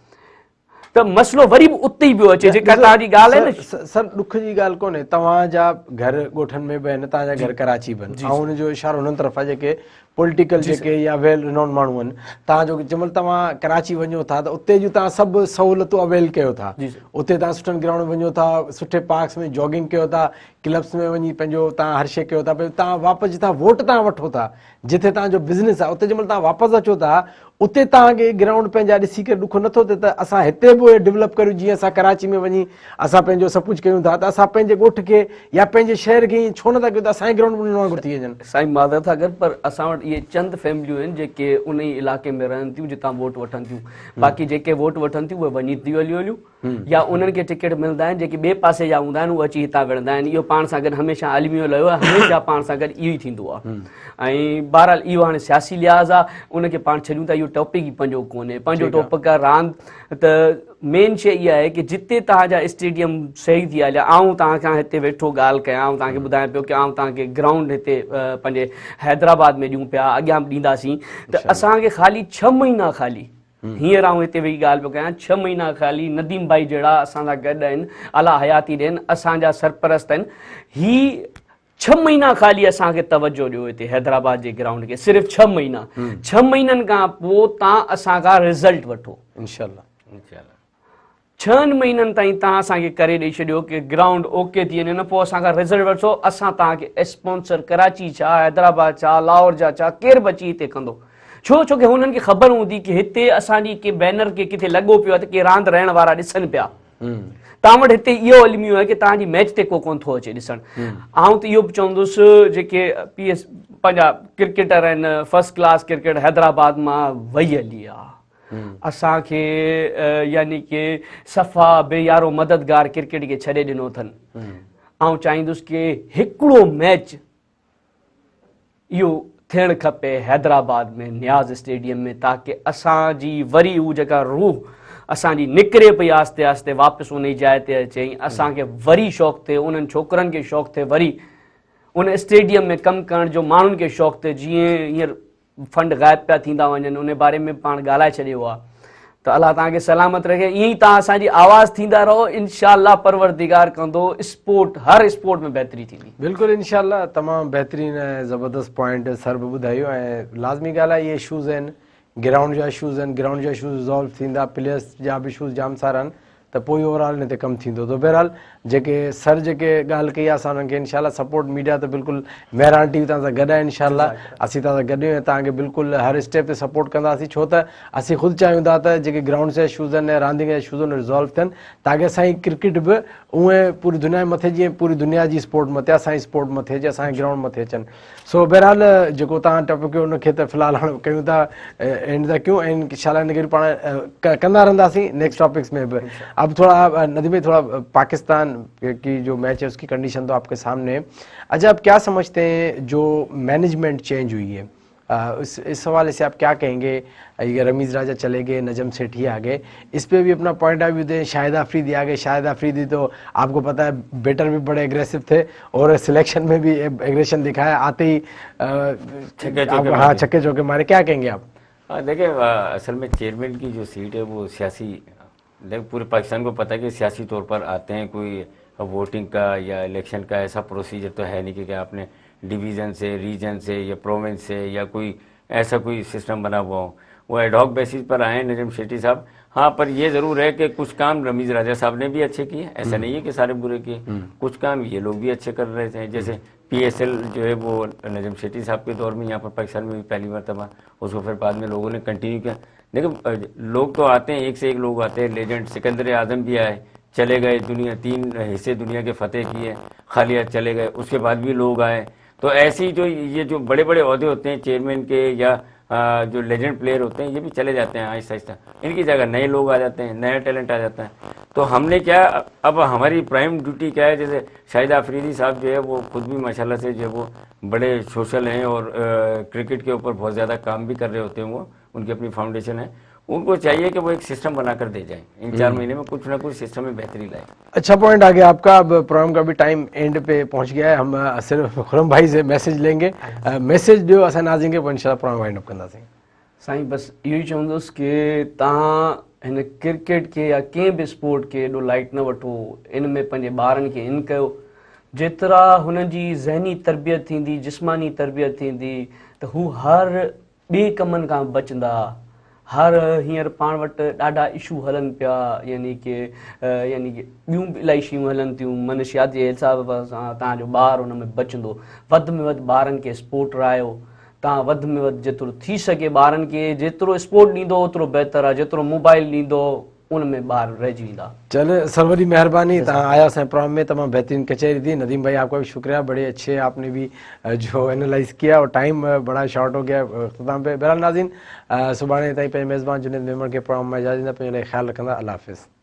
त मसलो वरी बि उते ई पियो अचे, जेका तव्हांजी ॻाल्हि आहे न। सर, ॾुख जी ॻाल्हि कोन्हे, तव्हांजा घर ॻोठनि में बि आहिनि, तव्हांजा घर कराची बि आहिनि, ऐं हुनजो इशारो हुननि तरफ़ आहे जेके पॉलिटिकल जेके या वेल रिनोन माण्हू आहिनि। तव्हांजो जंहिंमहिल तव्हां कराची वञो था त उते जूं तव्हां सभु सहूलियतूं अवेल कयो था, उते तव्हां सुठनि ग्राउंड में वञो था, सुठे पार्क्स में जॉगिंग कयो था, क्लब्स में वञी पंहिंजो तव्हां हर शइ कयो था, तव्हां वापसि जितां वोट तव्हां वठो था, जिथे तव्हांजो बिज़नेस आहे, उते जंहिंमहिल तव्हां वापसि अचो था, उते तव्हांखे ग्राउंड पंहिंजा ॾिसी करे ॾुख नथो थिए त असां हिते बि डेवलप करियूं, जीअं असां कराची में वञी असां पंहिंजो सभु कुझु कयूं था, त असां पंहिंजे ॻोठ खे या पंहिंजे शहर खे छो नथा कयूं त असांजे ग्राउंड में थी वञनि? साईं माज़रत अगरि, पर असां वटि इहे चंद फैमिलियूं आहिनि जेके उन ई इलाइक़े में रहनि थियूं जितां वोट वठनि थियूं। बाक़ी जेके वोट वठनि थियूं उहे वञी थियूं हलियूं या उन्हनि खे टिकट मिलंदा आहिनि जेके ॿिए पासे जा हूंदा आहिनि उहे अची हितां विढ़ंदा आहिनि। इहो पाण सां गॾु हमेशह आलिमियो रहियो आहे, हमेशह पाण सां गॾु इहो ई थींदो आहे। ऐं बहरहाल इहो हाणे सियासी लिहाज़ आहे, उनखे पाण छॾियूं था, इहो टॉपिक ई पंहिंजो कोन्हे। पंहिंजो टॉपिक आहे रांदि। त मेन शइ इहा आहे कि जिते तव्हांजा स्टेडियम सही थी हलिया, आउं तव्हांखां हिते वेठो ॻाल्हि कयां, आउं तव्हांखे ॿुधायां पियो कि आउं तव्हांखे ग्राउंड हिते पंहिंजे हैदराबाद में ॾियूं पिया, अॻियां ॾींदासीं। त असांखे ख़ाली 6 महीना ख़ाली हींअर आउं हिते वेही ॻाल्हि पियो कयां, 6 महीना ख़ाली नदीम भाई जहिड़ा असां सां गॾु आहिनि, अला हयाती ॾियनि, असांजा सरपरस्त आहिनि। ही 6 महीना ख़ाली असांखे तवजो ॾियो हिते हैदराबाद जे ग्राउंड खे, सिर्फ़ु 6 महीना। 6 महीननि खां पोइ तव्हां असांखां रिज़ल्ट वठो इंशाल्लाह। 6 महीननि ताईं तव्हां असांखे करे ॾेई छॾियो कि ग्राउंड ओके थी वञे, न पोइ असांखां रिज़ल्ट वठो। असां तव्हांखे स्पॉन्सर कराची छा, हैदराबाद छा, लाहौर जा छा, केरु बि अची हिते कंदो। छो कि हुननि खे ख़बर हूंदी कि हिते असांजी के बैनर के किथे लॻो पियो आहे त के रांदि रहण वारा ॾिसनि पिया। तव्हां वटि हिते इहो अलमियो आहे कि तव्हांजी मैच ते को कोन थो अचे ॾिसणु। आउं त इहो बि चवंदुसि जेके पंहिंजा क्रिकेटर आहिनि, फर्स्ट क्लास क्रिकेट हैदराबाद मां वही हली आहे। असांखे यानी कि सफ़ा बेयारो मददगार क्रिकेट खे छॾे ॾिनो अथनि। आउं चाहींदुसि कि हिकिड़ो मैच इहो थियणु खपे हैदराबाद में, नियाज़ स्टेडियम में, ताकि असांजी वरी उहा जेका रूह असांजी निकिरे पई आस्ते आस्ते वापसि उन जी जाइ ते अचे, असांखे वरी शौक़ु थिए, उन्हनि छोकिरनि खे शौक़ु थिए वरी उन स्टेडियम में कमु करण जो, माण्हुनि खे शौक़ु थिए। जीअं हींअर फंड ग़ाइब पिया थींदा वञनि, उन बारे में पाण ॻाल्हाए छॾियो आहे। त अलाह तव्हांखे सलामत रखे, ईअं ई तव्हां असांजी आवाज़ थींदा रहो, इंशाअल्लाह परवरदिगार कंदो स्पोर्ट, हर स्पोर्ट में बहितरी थींदी। बिल्कुलु इंशाअल्लाह। तमामु बहितरीन ऐं ज़बरदस्त पॉइंट सर बि ॿुधायो ऐं लाज़मी ॻाल्हि आहे, इहे इशूज़ आहिनि, ग्राउंड जा इशूज़ आहिनि, ग्राउंड जा इशूज़ रिज़ॉल्व थींदा, प्लेयर्स जा बि इशूज़ जाम सारा आहिनि, त पोइ ओवरऑल हिन ते कमु थींदो। त बहरहाल जेके सर जेके ॻाल्हि कई आहे असां हुननि खे इंशाअल्लाह सपोर्ट मीडिया त बिल्कुलु मेहरान टीवी तव्हां सां गॾु आहे इंशाअल्लाह। असीं तव्हां सां गॾु आहियूं, तव्हांखे बिल्कुलु हर स्टेप ते सपोर्ट कंदासीं, छो त असीं ख़ुदि चाहियूं था त जेके ग्राउंड जा इशूज़ आहिनि ऐं रांदियुनि जा इशूज़ आहिनि रिज़ॉल्व थियनि, ताकी असांजी क्रिकेट बि उहे पूरी दुनिया जे मथे, जीअं पूरी दुनिया जी स्पोर्ट मथे असांजी स्पोर्ट मथे अचे, असांजे ग्राउंड मथे अचनि। सो बहरहाल जेको तव्हां टॉपिक कयो उनखे त फ़िलहालु हाणे कयूं था, एंड था कयूं, ऐं इंशाअल्लाह हिनखे पाण कंदा रहंदासीं नेक्स्ट टॉपिक्स में भी। अब थोड़ा नदीम भाई, थोड़ा पाकिस्तान की जो मैच है उसकी कंडीशन तो आपके सामने है। अच्छा, आप क्या समझते हैं जो मैनेजमेंट चेंज हुई है, इस हवाले से आप क्या कहेंगे? ये रमीज़ राजा चले गए, नजम सेठी आ गए, इस पे भी अपना पॉइंट ऑफ व्यू दें। शाहिद अफरीदी आ गए, शाहिद अफरीदी तो आपको पता है बैटर भी बड़े एग्रेसिव थे और सिलेक्शन में भी एग्रेशन दिखाया, आते ही छक्के चौके मारे। क्या कहेंगे आप? देखिए, असल में चेयरमैन की जो सीट है वो सियासी, पूरे पाकिस्तान को पता है कि सियासी तौर पर आते हैं, कोई वोटिंग का या इलेक्शन का ऐसा प्रोसीजर तो है नहीं कि आपने डिवीज़न से, रीजन से या प्रोविंस से या कोई ऐसा कोई सिस्टम बना हुआ हो। वो एडॉक बेसिस पर आए नजम शेट्टी साहब। हाँ, पर ये ज़रूर है कि कुछ काम रमीज़ राजा साहब ने भी अच्छे किए, ऐसा नहीं है कि सारे बुरे किए, कुछ काम ये लोग भी अच्छे कर रहे थे। जैसे PSL जो है वो नजम शेट्टी साहब के दौर में यहाँ पर पाकिस्तान में भी पहली मरतबा, उसको फिर बाद में लोगों ने कंटिन्यू किया। देखिए, लोग तो आते हैं, एक से एक लोग आते हैं, लेजेंड सिकंदर आजम भी आए, चले गए, दुनिया 3 हिस्से दुनिया के फतेह किए, खालिया चले गए, उसके बाद भी लोग आए। तो ऐसी जो ये जो बड़े बड़े ओहदे होते हैं चेयरमैन के या जो लेजेंड प्लेयर होते हैं, ये भी चले जाते हैं आहिस्ता आहिस्ता, इनकी जगह नए लोग आ जाते हैं, नया टैलेंट आ जाता है। तो हमने क्या, अब हमारी प्राइम ड्यूटी क्या है? जैसे शाहिद अफरीदी साहब जो है वो खुद भी माशाल्लाह से जो है वो बड़े सोशल हैं और क्रिकेट के ऊपर बहुत ज़्यादा काम भी कर रहे होते हैं, वो उनकी अपनी फाउंडेशन है। उनको चाहिए कि वो एक सिस्टम बनाकर दे जाए, इन 4 महीने में कुछ ना कुछ सिस्टम में बेहतरी लाए। अच्छा पॉइंट आ गया आपका। अब प्रोग्राम का भी टाइम एंड पे पहुंच गया है, हम सिर्फ खुरम भाई से मैसेज लेंगे, मैसेज ॾियो असां नाज़रीन खे, पोइ इंशाल्लाह प्रोग्राम वाइंड अप कंदासीं। साईं, बस इहो ई चवंदुसि कि तव्हां हिन क्रिकेट खे या कंहिं बि स्पोर्ट खे एॾो लाइट न वठो, इन में पंहिंजे ॿारनि खे इन कयो, जेतिरा हुननि जी ज़हनी तरबियत थींदी, जिस्मानी तरबियत थींदी, त हू हर ॿिए कमनि खां बचंदा। हर हींअर पाण वटि ॾाढा इशू हलनि पिया, यानी कि ॿियूं बि इलाही शयूं हलनि थियूं, मनशियात जे हिसाब सां तव्हांजो ॿारु हुन में बचंदो। वधि में वधि ॿारनि खे स्पोर्ट रायो, तव्हां वधि में वधि जेतिरो थी सघे ॿारनि खे जेतिरो स्पोर्ट ॾींदो ओतिरो बहितरु आहे, जेतिरो मोबाइल ॾींदो उन में ॿार रहिजी वेंदा। चले सरवरी मेहरबानी, तहाँ आया असांजे प्रोग्राम में, तमाम बेहतरीन कचहरी थी। नदीम भाई आपका भी शुक्रिया, बड़े अच्छे आपने भी जो एनालाइज किया, और टाइम बड़ा शॉर्ट हो गया अख्ताम पे। बहरहाल नाज़रीन, सुभाणे ताईं पंहिंजे मेज़बान जुनेद मेमण के प्रोग्राम में इजाज़त ॾींदा, पंहिंजे लाइ ख़्यालु रखंदा। अल्लाह हाफ़िज़।